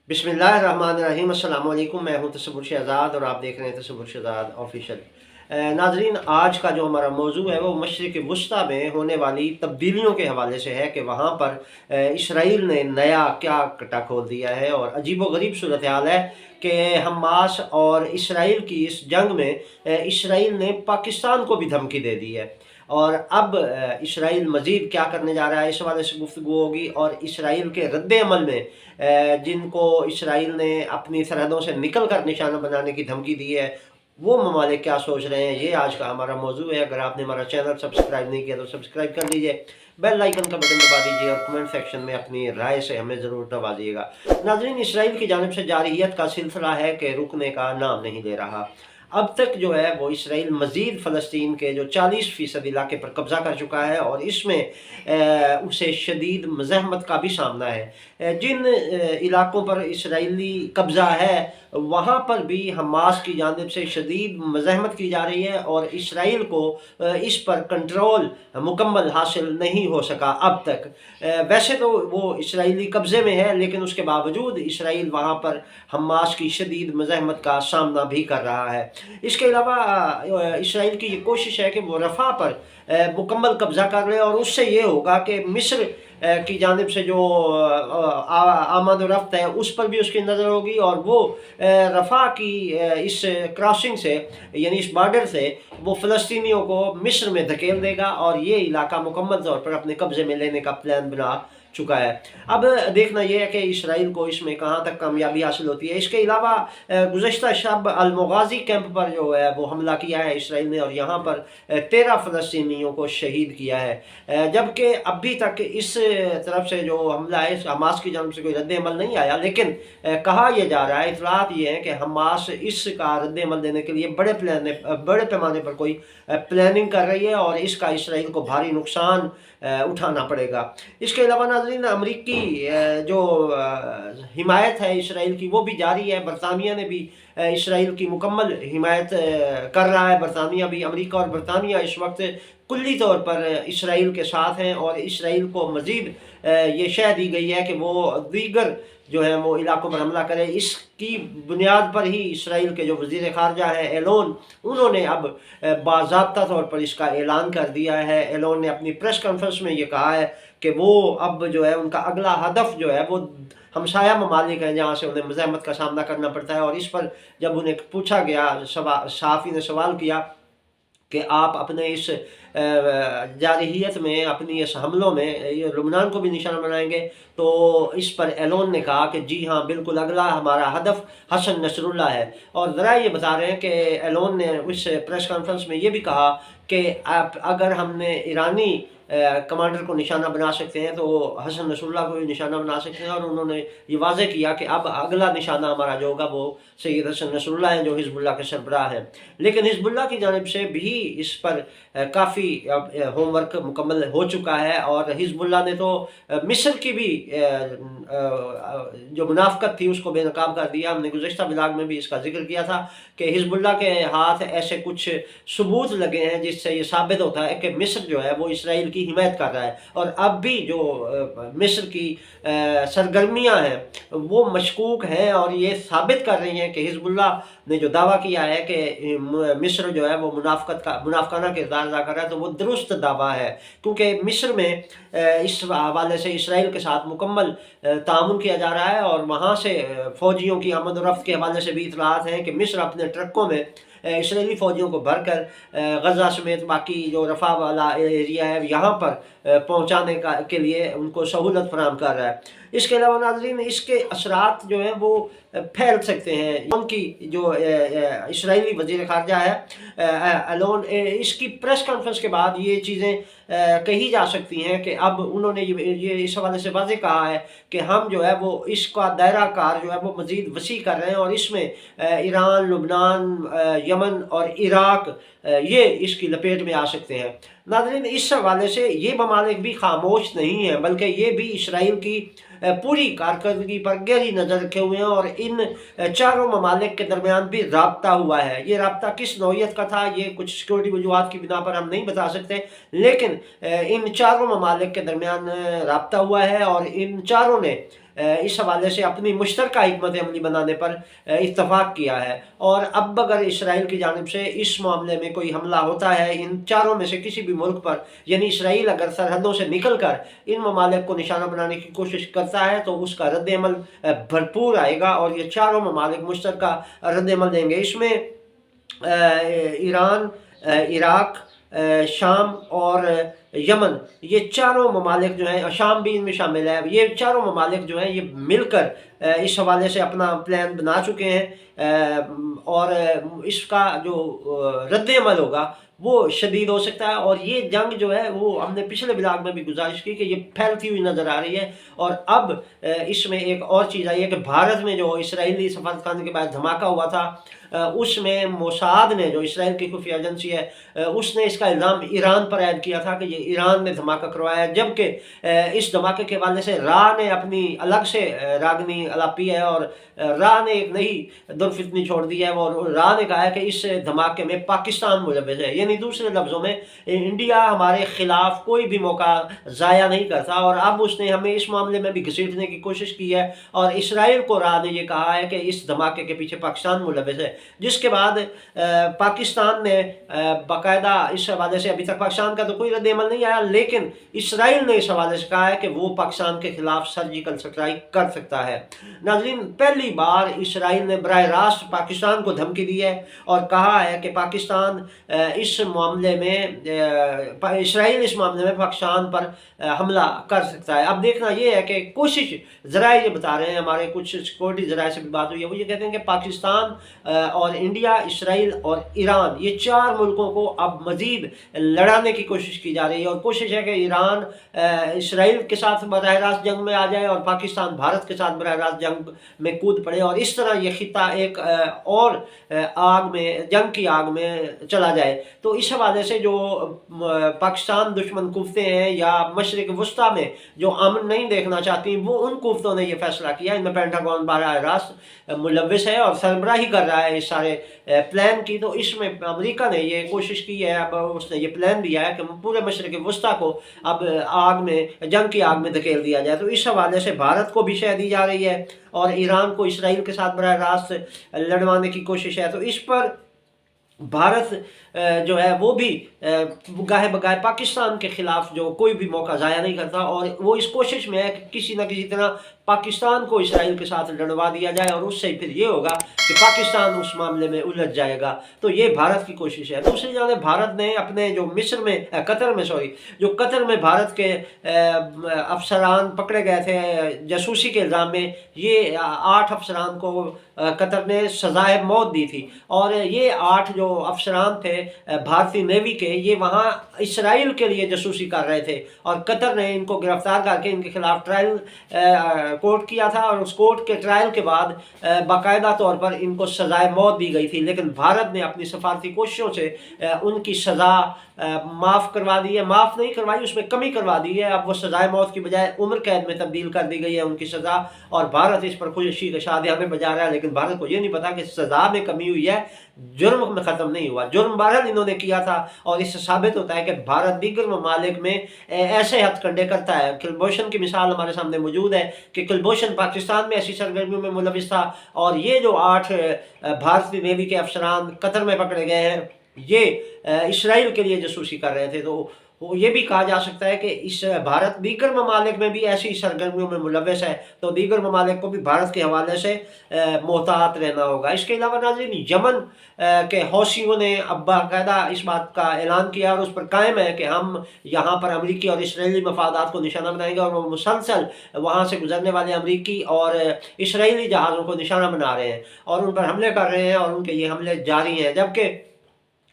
बिस्मिल्लाहिर्रहमानिर्रहीम। अस्सलाम वालेकुम। मैं हूं तसव्वुर शहज़ाद और आप देख रहे हैं तसव्वुर शहज़ाद ऑफिशियल। नाजरीन, आज का जो हमारा मौजू है वो मशरिक़ वुस्ता में होने वाली तब्दीलियों के हवाले से है कि वहाँ पर इसराइल ने नया क्या कटा खोल दिया है और अजीब व गरीब सूरत हाल है कि हमास और इसराइल की इस जंग में इसराइल ने पाकिस्तान को भी धमकी दे दी है। और अब इसराइल मज़ीद क्या करने जा रहा है, इस हवाले से गुफ्तगू होगी। और इसराइल के रद्द-ए-अमल में जिनको इसराइल ने अपनी सरहदों से निकल कर निशाना बनाने की धमकी दी है, वो ममालिक क्या सोच रहे हैं, ये आज का हमारा मौजू है। अगर आपने हमारा चैनल सब्सक्राइब नहीं किया तो सब्सक्राइब कर लीजिए, बेल आइकन का बटन दबा दीजिए और कमेंट सेक्शन में अपनी राय से हमें ज़रूर नवाजिएगा। नाज़रीन, इसराइल की जानिब से जारहियत का सिलसिला है कि रुकने का नाम नहीं ले रहा। अब तक जो है वो इसराइल मज़ीद फ़लस्तीन के जो 40% इलाके पर कब्ज़ा कर चुका है और इसमें उसे शदीद मज़ाहमत का भी सामना है। जिन इलाकों पर इसराइली कब्ज़ा है वहाँ पर भी हमास की जानिब से शदीद मज़ाहमत की जा रही है और इसराइल को इस पर कंट्रोल मुकम्मल हासिल नहीं हो सका अब तक। वैसे तो वो इसराइली कब्ज़े में है, लेकिन उसके बावजूद इसराइल वहाँ पर हमास की शदीद मज़ाहमत का सामना भी कर रहा है। इसके अलावा इसराइल की ये कोशिश है कि वो रफ़ा पर मुकम्मल कब्ज़ा कर ले और उससे ये होगा कि मिस्र की जानिब से जो आमद और रफ्त है उस पर भी उसकी नज़र होगी और वो रफ़ा की इस क्रॉसिंग से, यानी इस बॉर्डर से वो फ़लस्तीनियों को मिस्र में धकेल देगा और ये इलाका मुकम्मल तौर पर अपने कब्ज़े में लेने का प्लान बना चुका है। अब देखना यह है कि इसराइल को इसमें कहाँ तक कामयाबी हासिल होती है। इसके अलावा गुज़श्ता शब अल-मुग़ाज़ी कैंप पर जो है वो हमला किया है इसराइल ने और यहाँ पर 13 फ़लस्तीनियों को शहीद किया है। जबकि अभी तक इस तरफ से जो हमला है हमास की जानिब से कोई रद्द-ए-अमल नहीं आया, लेकिन कहा यह जा रहा है, इत्तलात ये हैं कि हमास इसका रद्द-ए-अमल देने के लिए बड़े पैमाने पर कोई प्लानिंग कर रही है और इसका इसराइल को भारी नुकसान उठाना पड़ेगा। इसके अलावा नाज़रीन, अमरीकी जो हिमायत है इसराइल की वो भी जारी है। बरतानिया ने भी इसराइल की मुकम्मल हिमायत कर रहा है। बरतानिया भी, अमरीका और बरतानिया इस वक्त कुल्ली तौर पर इसराइल के साथ हैं और इसराइल को मज़ीद ये शह दी गई है कि वो दीगर जो है वो इलाकों पर हमला करे। इसकी बुनियाद पर ही इसराइल के जो वज़ीर ख़ारजा हैं एलोन, उन्होंने अब बाज़ाब्ता तौर पर इसका ऐलान कर दिया है। एलोन ने अपनी प्रेस कॉन्फ्रेंस में ये कहा है कि वो अब जो है उनका अगला हदफ जो है वो हमसाया ममालिक हैं जहाँ से उन्हें मज़ाहमत का सामना करना पड़ता है। और इस पर जब उन्हें पूछा गया, सहाफ़ी ने सवाल किया कि आप अपने इस जारहियत में, अपनी इस हमलों में ये लुबनान को भी निशाना बनाएंगे, तो इस पर एलोन ने कहा कि जी हाँ, बिल्कुल अगला हमारा हदफ हसन नसरुल्लाह है। और ज़रा ये बता रहे हैं कि एलोन ने उस प्रेस कॉन्फ्रेंस में ये भी कहा कि आप अगर हमने ईरानी कमांडर को निशाना बना सकते हैं तो हसन नसरुल्लाह को भी निशाना बना सकते हैं। और उन्होंने ये वाज़ेह किया कि अब अगला निशाना हमारा जो होगा वो सैयद हसन नसरुल्लाह हैं जो हिज़्बुल्लाह के सरबराह हैं। लेकिन हिज़्बुल्लाह की जानिब से भी इस पर काफ़ी होमवर्क मुकम्मल हो चुका है और हिज़्बुल्लाह ने तो मिस्र की भी जो मुनाफ़क़त थी उसको बेनकाब कर दिया। हमने गुज़श्ता ब्लॉग में भी इसका ज़िक्र किया था कि हिज़्बुल्लाह के हाथ ऐसे कुछ सबूत लगे हैं जिससे ये साबित होता है कि मिस्र जो है वो इसराइल की हिमायत कर रहा है। और अब भी जो मिस्र की सरगर्मियाँ हैं वो मशकूक हैं और ये साबित कर रही हैं कि हिज़्बुल्लाह ने जो दावा किया है कि मिस्र जो है वो मुनाफ़िकाना किरदार अदा कर रहा है, तो वो दुरुस्त दावा है। क्योंकि मिस्र में इस हवाले से इसराइल के साथ मुकम्मल तामुन किया जा रहा है और वहाँ से फ़ौजियों की आमद और रफ्त के हवाले से भी इत्तलात हैं कि मिस्र अपने ट्रकों में इसराइली फ़ौजियों को भरकर गज़ा समेत बाकी जो रफ़ा वाला एरिया है यहाँ पर पहुँचाने के लिए उनको सहूलत फराहम कर रहा है। इसके अलावा नाज़रीन, इसके असरात जो हैं वो फैल सकते हैं। उनकी जो इसराइली वज़ीर ख़ारजा है एलोन, इसकी प्रेस कॉन्फ्रेंस के बाद ये चीज़ें कही जा सकती हैं कि अब उन्होंने ये इस हवाले से वाज़ेह कहा है कि हम जो है वो इसका दायरा कार जो है वो मज़ीद वसी कर रहे हैं और इसमें ईरान, लुबनान, यमन और इराक़ ये इसकी लपेट में आ सकते हैं। नाज़रीन, इस हवाले से ये ममालिक भी खामोश नहीं हैं, बल्कि ये भी इसराइल की पूरी कारकर्दगी पर गहरी नज़र रखे हुए हैं और इन चारों ममालिक के दरमियान भी राब्ता हुआ है। ये राब्ता किस नौइयत का था ये कुछ सिक्योरिटी वजूहात की बिना पर हम नहीं बता सकते, लेकिन इन चारों ममालिक के दरमियान राब्ता हुआ है और इन चारों ने इस हवाले से अपनी मुश्तरका हिकमत अमली बनाने पर इत्तफाक किया है। और अब अगर इसराइल की जानिब से इस मामले में कोई हमला होता है इन चारों में से किसी भी मुल्क पर, यानी इसराइल अगर सरहदों से निकल कर इन ममालिक को निशाना बनाने की कोशिश करता है तो उसका रद्द-ए-अमल भरपूर आएगा और ये चारों ममालिक मुश्तरका रद्द-ए-अमल देंगे। इसमें ईरान, इराक, शाम और यमन, ये चारों ममालिक जो हैं, शाम भी इनमें शामिल है, ये चारों ममालिक जो हैं ये मिलकर इस हवाले से अपना प्लान बना चुके हैं और इसका जो रद्द-ए-अमल होगा वो शदीद हो सकता है। और ये जंग जो है वो हमने पिछले ब्लॉग में भी गुजारिश की कि ये फैलती हुई नज़र आ रही है। और अब इसमें एक और चीज़ आई है कि भारत में जो इसराइली सफारतखाने के बाद धमाका हुआ था उसमें मोसाद ने, जो इसराइल की खुफिया एजेंसी है, उसने इसका इल्ज़ाम ईरान पर ऐड किया था कि ये ईरान ने धमाका करवाया है, जबकि इस धमाके के हवाले से राह ने अपनी अलग से रागनी अलापी है और राह ने एक नई दुरफितनी छोड़ दी है और राह ने कहा है कि इस धमाके में पाकिस्तान मुलव्वस है। यानी दूसरे लफ्ज़ों में इंडिया हमारे खिलाफ कोई भी मौका ज़ाया नहीं करता और अब उसने हमें इस मामले में भी घसीटने की कोशिश की है और इसराइल को राह ने यह कहा है कि इस धमाके के पीछे पाकिस्तान मुलव्वस है। जिसके बाद पाकिस्तान ने बाकायदा इस हवाले से, अभी तक पाकिस्तान का तो कोई रद्द-ए-अमल नहीं आया, लेकिन इसराइल ने इस हवाले से कहा है कि वो पाकिस्तान के खिलाफ सर्जिकल स्ट्राइक कर सकता है। नाज़रीन, पहली बार इसराइल ने बराह रास्त पाकिस्तान को धमकी दी है और कहा है कि पाकिस्तान इस मामले में, इसराइल इस मामले में पाकिस्तान पर हमला कर सकता है। अब देखना ये है कि कोशिश ज़राए ये बता रहे हैं, हमारे कुछ सिक्योरिटी ज़राए से भी बात हुई है, वो ये कहते हैं कि पाकिस्तान और इंडिया, इसराइल और ईरान, ये चार मुल्कों को अब मज़ीद लड़ाने की कोशिश की जा रही है और कोशिश है कि ईरान इसराइल के साथ बराह रास्त जंग में आ जाए और पाकिस्तान भारत के साथ बराह रास्त जंग में कूद पड़े और इस तरह ये खित्ता एक और आग में, जंग की आग में चला जाए। तो इस हवाले से जो पाकिस्तान दुश्मन कुव्वतें हैं या मशरिक वस्ता में जो अमन नहीं देखना चाहती, वो उन कुव्वतों ने यह फैसला किया। इनमें पेंटागन बराह रास्त मुलव्वस है और सरबराही कर रहा है इस सारे प्लान की। तो इसमें अमेरिका ने ये कोशिश की है, अब उसने ये प्लान दिया है कि पूरे मशरिक वस्ता को अब आग में, जंग की आग में धकेल दिया जाए। तो इस हवाले से भारत को भी शह दी जा रही है और ईरान को इसराइल के साथ बराह रास्त लड़वाने की कोशिश है। तो इस पर भारत जो है वो भी गाहे बगाहे पाकिस्तान के खिलाफ जो कोई भी मौका ज़ाया नहीं करता और वो इस कोशिश में है कि किसी न किसी तरह पाकिस्तान को इसराइल के साथ लड़वा दिया जाए और उससे फिर ये होगा कि पाकिस्तान उस मामले में उलझ जाएगा। तो ये भारत की कोशिश है। दूसरी जानिब भारत ने अपने जो मिस्र में, जो कतर में भारत के अफसरान पकड़े गए थे जासूसी के इल्ज़ाम में, ये 8 अफसरान को कतर ने सज़ाए मौत दी थी और ये 8 जो अफसरान थे भारतीय नेवी के, ये वहाँ इसराइल के लिए जासूसी कर रहे थे और कतर ने इनको गिरफ्तार करके इनके खिलाफ ट्रायल कोर्ट किया था और उस कोर्ट के ट्रायल के बाद बाकायदा तौर पर इनको सज़ाए मौत दी गई थी। लेकिन भारत ने अपनी सफारती कोशिशों से उनकी सज़ा माफ़ करवा दी है, माफ़ नहीं करवाई, उसमें कमी करवा दी है। अब वो सज़ाए मौत की बजाय उम्र कैद में तब्दील कर दी गई है उनकी सज़ा और भारत इस पर खुशी का शादियाँ में बजा रहा है। लेकिन भारत को ये नहीं पता कि सज़ा में कमी हुई है, जुर्म में ख़त्म नहीं हुआ। जुर्म बहरहाल इन्होंने किया था और इससे साबित होता है कि भारत दीगर ममालिक में ऐसे हथकंडे करता है। कुलभूषण की मिसाल हमारे सामने मौजूद है कि कुलभूषण पाकिस्तान में ऐसी सरगर्मियों में मुलविस था और ये जो 8 भारतीय नेवी के अफसरान कतर में पकड़े गए हैं, ये इसराइल के लिए जासूसी कर रहे थे। तो ये भी कहा जा सकता है कि इस भारत दीगर ममालिक में भी ऐसी सरगर्मियों में मुलविस है, तो दीगर ममालिक को भी भारत के हवाले से मोहतात रहना होगा। इसके अलावा नाज़रीन, यमन के हौसियों ने अब बाकायदा इस बात का ऐलान किया और उस पर कायम है कि हम यहाँ पर अमरीकी और इसराइली मफादात को निशाना बनाएंगे और वो मुसलसल वहाँ से गुजरने वाले अमरीकी और इसराइली जहाज़ों को निशाना बना रहे हैं और उन पर हमले कर रहे हैं और उनके ये हमले जारी हैं। जबकि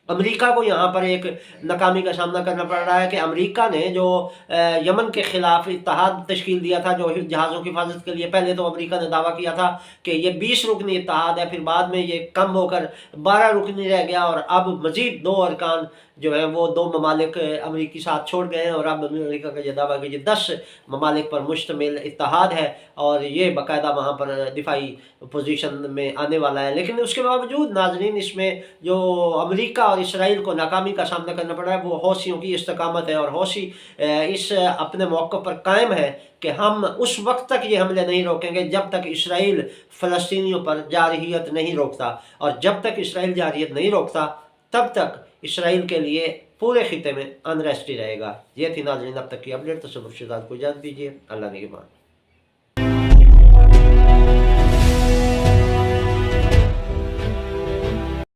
अमेरिका को यहाँ पर एक नाकामी का सामना करना पड़ रहा है कि अमेरिका ने जो यमन के ख़िलाफ़ इत्तेहाद तश्कील दिया था जो जहाज़ों की हिफाजत के लिए, पहले तो अमेरिका ने दावा किया था कि ये 20 रुकनी इत्तेहाद है, फिर बाद में ये कम होकर 12 रुकनी रह गया और अब मज़ीद 2 अरकान जो है वो 2 ममालिक अमरीकी साथ छोड़ गए हैं, और अब अमेरिका का ये दावा है कि ये 10 ममालिक पर मुश्तमिल इत्तेहाद है और ये बाकायदा वहाँ पर दिफाई पोजीशन में आने वाला है। लेकिन उसके बावजूद नाज़रीन, इसमें जो अमेरिका और इसराइल को नाकामी का सामना करना पड़ा है वो हौसियों की इस्तकामत है, और हौसी इस अपने मौक़िफ़ पर कायम है कि हम उस वक्त तक ये हमले नहीं रोकेंगे जब तक इसराइल फ़लस्तीनियों पर जारहियत नहीं रोकता, और जब तक इसराइल जारहियत नहीं रोकता तब तक इसराइल के लिए पूरे खिते में अनरेस्ट ही रहेगा। ये थी नाज़रीन अब तक की अपडेट। तसव्वुर शहज़ाद को इजाज़त दीजिए। अल्लाह निगहबान।